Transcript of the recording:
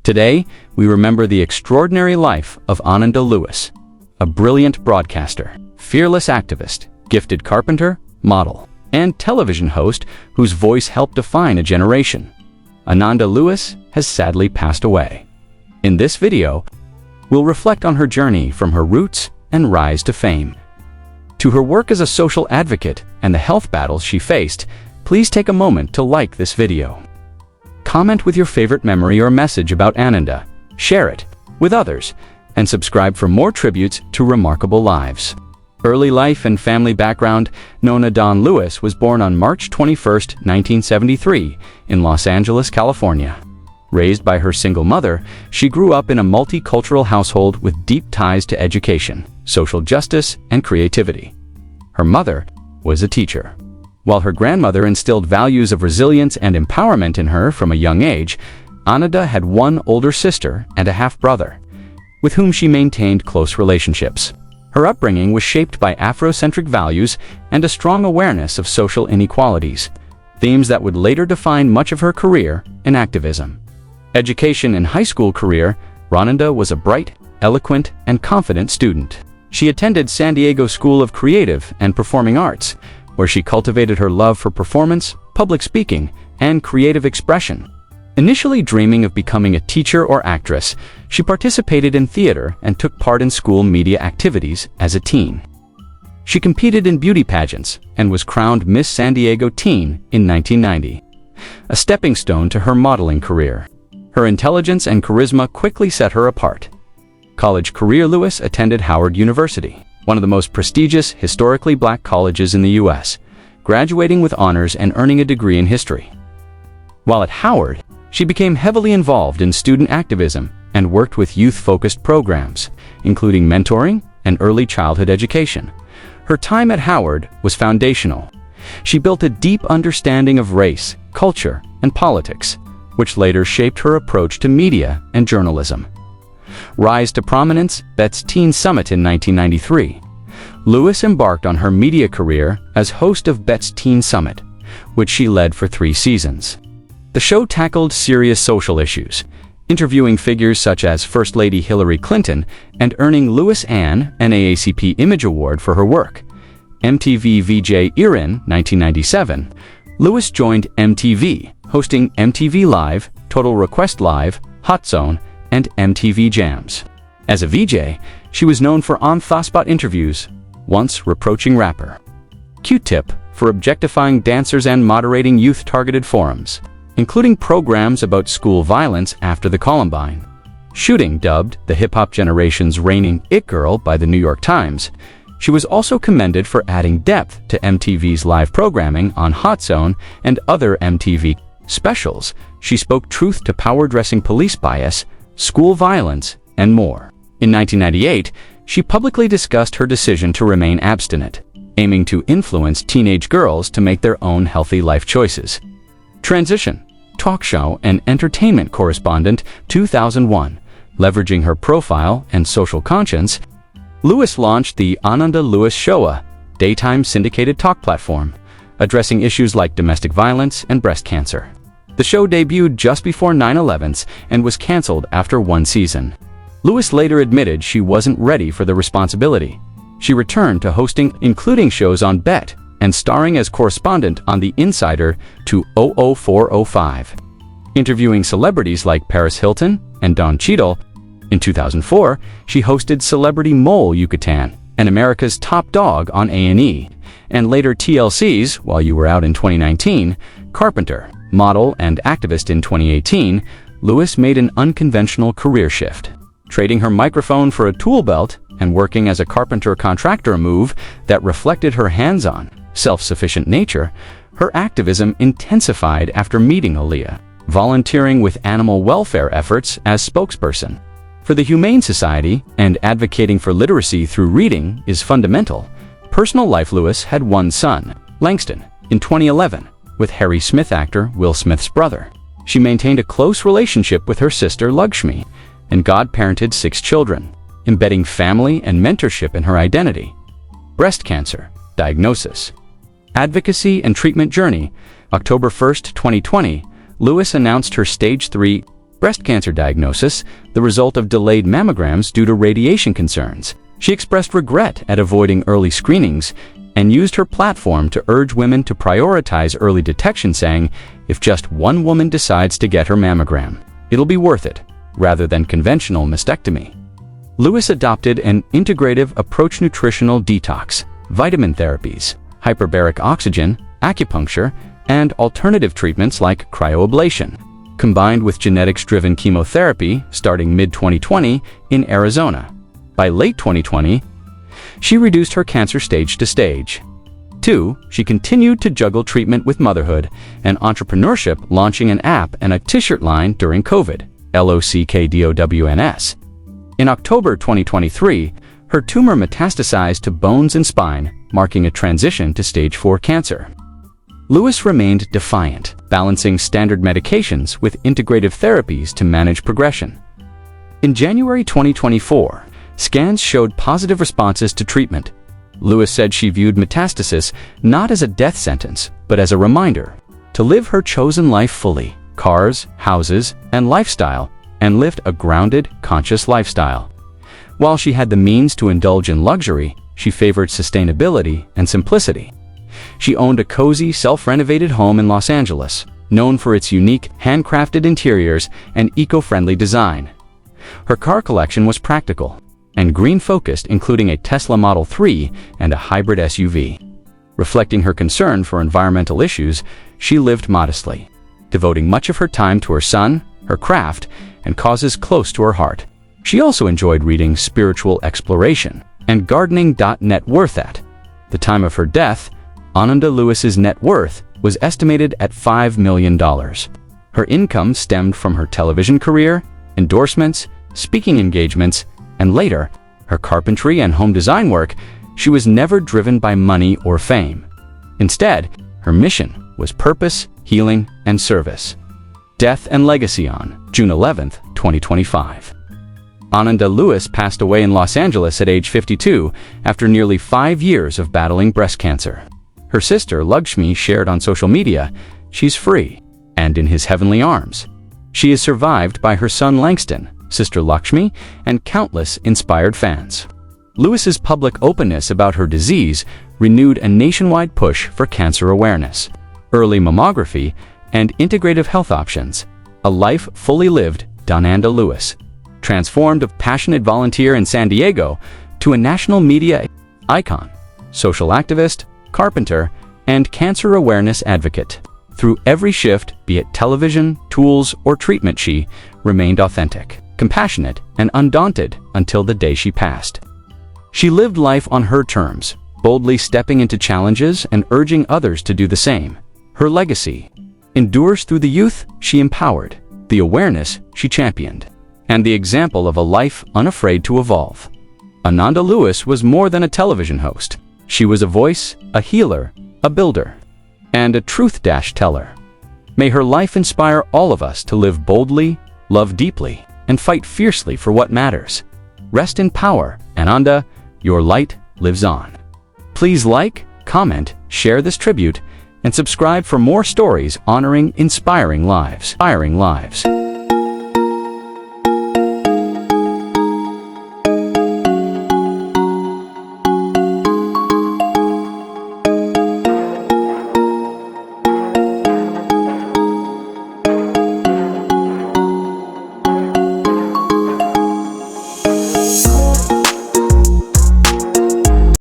Today, we remember the extraordinary life of Ananda Lewis, a brilliant broadcaster, fearless activist, gifted carpenter, model, and television host whose voice helped define a generation. Ananda Lewis has sadly passed away. In this video, we'll reflect on her journey from her roots and rise to fame. To her work as a social advocate and the health battles she faced, please take a moment to like this video. Comment with your favorite memory or message about Ananda, share it with others, and subscribe for more tributes to remarkable lives. Early life and family background. Ananda Lewis was born on March 21, 1973, in Los Angeles, California. Raised by her single mother, she grew up in a multicultural household with deep ties to education, social justice, and creativity. Her mother was a teacher, while her grandmother instilled values of resilience and empowerment in her from a young age. Ananda had one older sister and a half-brother, with whom she maintained close relationships. Her upbringing was shaped by Afrocentric values and a strong awareness of social inequalities, themes that would later define much of her career in activism. Education and high school career. Ananda was a bright, eloquent, and confident student. She attended San Diego School of Creative and Performing Arts, where she cultivated her love for performance, public speaking, and creative expression. Initially dreaming of becoming a teacher or actress, she participated in theater and took part in school media activities as a teen. She competed in beauty pageants and was crowned Miss San Diego Teen in 1990, a stepping stone to her modeling career. Her intelligence and charisma quickly set her apart. College career. Lewis attended Howard University, one of the most prestigious historically black colleges in the U.S., graduating with honors and earning a degree in history. While at Howard, she became heavily involved in student activism and worked with youth-focused programs, including mentoring and early childhood education. Her time at Howard was foundational. She built a deep understanding of race, culture, and politics, which later shaped her approach to media and journalism. Rise to prominence. Bet's Teen Summit in 1993. Lewis embarked on her media career as host of Bet's Teen Summit, which she led for 3 seasons. The show tackled serious social issues, interviewing figures such as First Lady Hillary Clinton and earning Lewis an NAACP Image Award for her work. MTV VJ era. 1997, Lewis joined MTV, hosting MTV Live, Total Request Live, Hot Zone, and MTV Jams. As a VJ, she was known for on-the-spot interviews, once reproaching rapper Q-Tip for objectifying dancers and moderating youth-targeted forums, including programs about school violence after the Columbine shooting. Dubbed the hip-hop generation's reigning it girl by the New York Times, she was also commended for adding depth to MTV's live programming on Hot Zone and other MTV specials. She spoke truth to power, addressing police bias, school violence, and more. In 1998, she publicly discussed her decision to remain abstinent, aiming to influence teenage girls to make their own healthy life choices. Transition, talk show and entertainment correspondent. 2001. Leveraging her profile and social conscience, Lewis launched the Ananda Lewis Show, a daytime syndicated talk platform, addressing issues like domestic violence and breast cancer. The show debuted just before 9/11 and was canceled after 1 season. Lewis later admitted she wasn't ready for the responsibility. She returned to hosting, including shows on Bet and starring as correspondent on The Insider to 00405, interviewing celebrities like Paris Hilton and Don Cheadle. In 2004, she hosted Celebrity Mole Yucatan and America's Top Dog on A&E, and later TLC's While You Were Out in 2019, Carpenter, model and activist. In 2018, Lewis made an unconventional career shift, trading her microphone for a tool belt and working as a carpenter contractor, a move that reflected her hands-on, self-sufficient nature. Her activism intensified after meeting Aaliyah, volunteering with animal welfare efforts as spokesperson for the Humane Society and advocating for literacy through reading is fundamental. Personal life. Lewis had one son, Langston, in 2011, with Harry Smith, actor Will Smith's brother. She maintained a close relationship with her sister Lakshmi and godparented 6 children, embedding family and mentorship in her identity. Breast cancer, diagnosis, advocacy and treatment journey. October 1, 2020, Lewis announced her stage 3 Breast cancer diagnosis, the result of delayed mammograms due to radiation concerns. She expressed regret at avoiding early screenings and used her platform to urge women to prioritize early detection, saying, "If just one woman decides to get her mammogram, it'll be worth it, rather than conventional mastectomy." Lewis adopted an integrative approach: nutritional detox, vitamin therapies, hyperbaric oxygen, acupuncture, and alternative treatments like cryoablation, combined with genetics-driven chemotherapy starting mid-2020 in Arizona. By late 2020, she reduced her cancer stage to stage 2. She continued to juggle treatment with motherhood and entrepreneurship, launching an app and a t-shirt line during COVID, LOCKDOWNS. In October 2023, her tumor metastasized to bones and spine, marking a transition to stage 4 cancer. Lewis remained defiant, balancing standard medications with integrative therapies to manage progression. In January 2024, scans showed positive responses to treatment. Lewis said she viewed metastasis not as a death sentence, but as a reminder to live her chosen life fully: cars, houses, and lifestyle, and lived a grounded, conscious lifestyle. While she had the means to indulge in luxury, she favored sustainability and simplicity. She owned a cozy, self-renovated home in Los Angeles, known for its unique, handcrafted interiors and eco-friendly design. Her car collection was practical and green-focused, including a Tesla Model 3 and a hybrid SUV. Reflecting her concern for environmental issues, she lived modestly, devoting much of her time to her son, her craft, and causes close to her heart. She also enjoyed reading, spiritual exploration, and gardening. Net worth: at the time of her death, Ananda Lewis's net worth was estimated at $5 million. Her income stemmed from her television career, endorsements, speaking engagements, and later, her carpentry and home design work. She was never driven by money or fame. Instead, her mission was purpose, healing, and service. Death and legacy: on June 11, 2025. Ananda Lewis passed away in Los Angeles at age 52 after nearly 5 years of battling breast cancer. Her sister, Lakshmi, shared on social media, "She's free and in his heavenly arms." She is survived by her son Langston, sister Lakshmi, and countless inspired fans. Lewis's public openness about her disease renewed a nationwide push for cancer awareness, early mammography, and integrative health options. A life fully lived. Ananda Lewis transformed a passionate volunteer in San Diego to a national media icon, social activist, carpenter, and cancer awareness advocate. Through every shift, be it television, tools, or treatment, she remained authentic, compassionate, and undaunted until the day she passed. She lived life on her terms, boldly stepping into challenges and urging others to do the same. Her legacy endures through the youth she empowered, the awareness she championed, and the example of a life unafraid to evolve. Ananda Lewis was more than a television host. She was a voice, a healer, a builder, and a truth-teller. May her life inspire all of us to live boldly, love deeply, and fight fiercely for what matters. Rest in power, Ananda. Your light lives on. Please like, comment, share this tribute, and subscribe for more stories honoring inspiring lives.